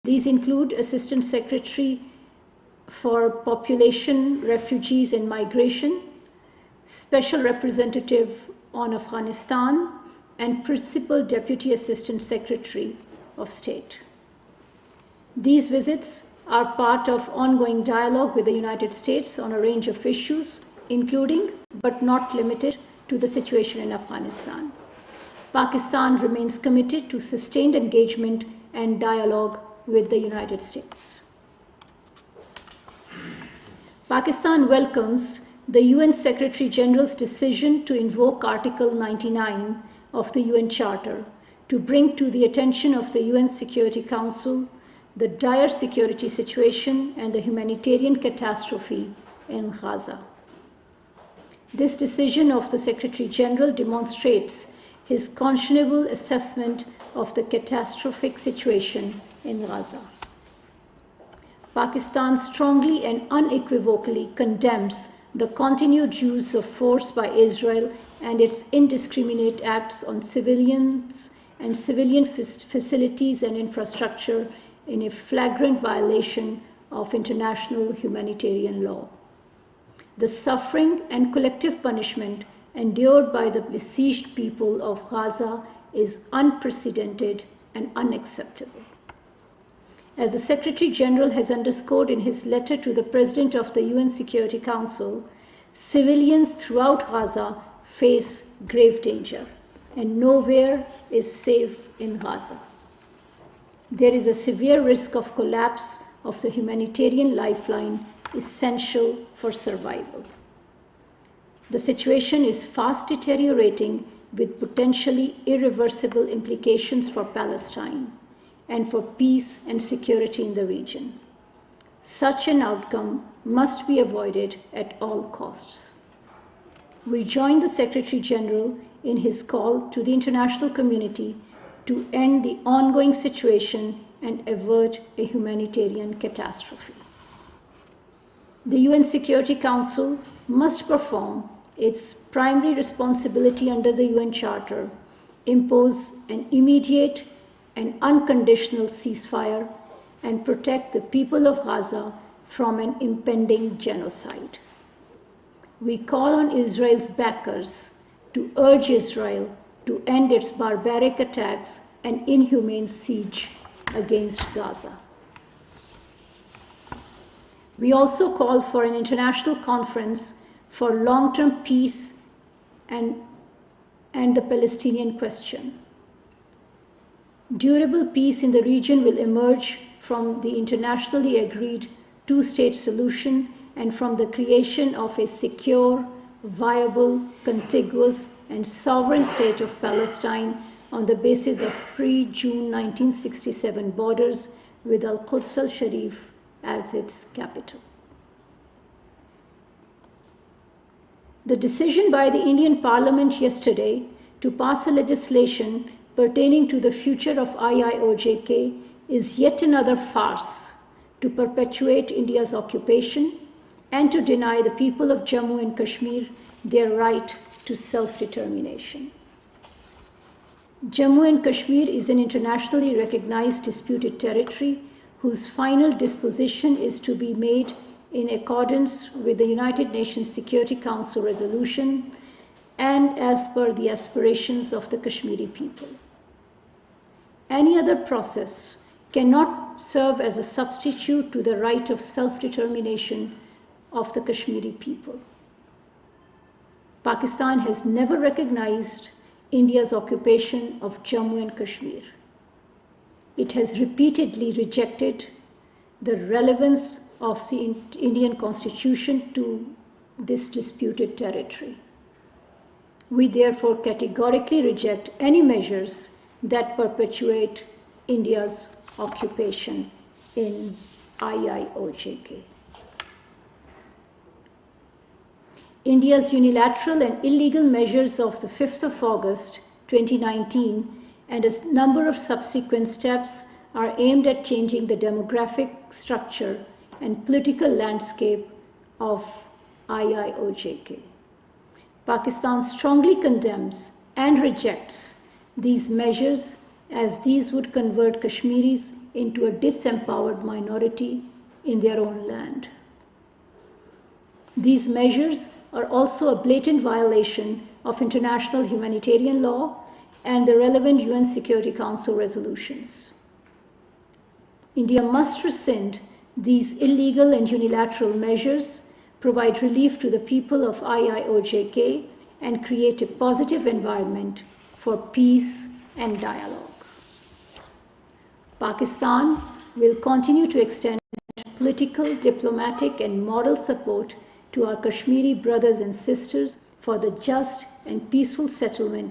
These include Assistant Secretary for Population, Refugees and Migration, Special Representative on Afghanistan, and Principal Deputy Assistant Secretary of State. These visits are part of ongoing dialogue with the United States on a range of issues, including but not limited to the situation in Afghanistan. Pakistan remains committed to sustained engagement and dialogue with the United States. Pakistan welcomes the UN Secretary General's decision to invoke Article 99 of the UN Charter to bring to the attention of the UN Security Council the dire security situation and the humanitarian catastrophe in Gaza. This decision of the Secretary General demonstrates his conscionable assessment of the catastrophic situation in Gaza. Pakistan strongly and unequivocally condemns the continued use of force by Israel and its indiscriminate acts on civilians and civilian facilities and infrastructure in a flagrant violation of international humanitarian law. The suffering and collective punishment endured by the besieged people of Gaza is unprecedented and unacceptable. As the Secretary General has underscored in his letter to the President of the UN Security Council, civilians throughout Gaza face grave danger, and nowhere is safe in Gaza. There is a severe risk of collapse of the humanitarian lifeline essential for survival. The situation is fast deteriorating with potentially irreversible implications for Palestine and for peace and security in the region. Such an outcome must be avoided at all costs. We join the Secretary General in his call to the international community to end the ongoing situation and avert a humanitarian catastrophe. The UN Security Council must perform its primary responsibility under the UN Charter, impose an immediate and unconditional ceasefire, and protect the people of Gaza from an impending genocide. We call on Israel's backers to urge Israel to end its barbaric attacks and inhumane siege against Gaza. We also call for an international conference for long-term peace and the Palestinian question. Durable peace in the region will emerge from the internationally agreed two-state solution and from the creation of a secure, viable, contiguous, and sovereign state of Palestine on the basis of pre-June 1967 borders with Al-Quds al-Sharif as its capital. The decision by the Indian Parliament yesterday to pass a legislation pertaining to the future of IIOJK is yet another farce to perpetuate India's occupation and to deny the people of Jammu and Kashmir their right to self-determination. Jammu and Kashmir is an internationally recognized disputed territory whose final disposition is to be made in accordance with the United Nations Security Council resolution and as per the aspirations of the Kashmiri people. Any other process cannot serve as a substitute to the right of self-determination of the Kashmiri people. Pakistan has never recognized India's occupation of Jammu and Kashmir. It has repeatedly rejected the relevance of the Indian Constitution to this disputed territory. We therefore categorically reject any measures that perpetuate India's occupation in IIOJK. India's unilateral and illegal measures of the 5th of August 2019 and a number of subsequent steps are aimed at changing the demographic structure and political landscape of IIOJK. Pakistan strongly condemns and rejects these measures as these would convert Kashmiris into a disempowered minority in their own land. These measures are also a blatant violation of international humanitarian law and the relevant UN Security Council resolutions. India must rescind these illegal and unilateral measures, provide relief to the people of IIOJK, and create a positive environment for peace and dialogue. Pakistan will continue to extend political, diplomatic, and moral support to our Kashmiri brothers and sisters for the just and peaceful settlement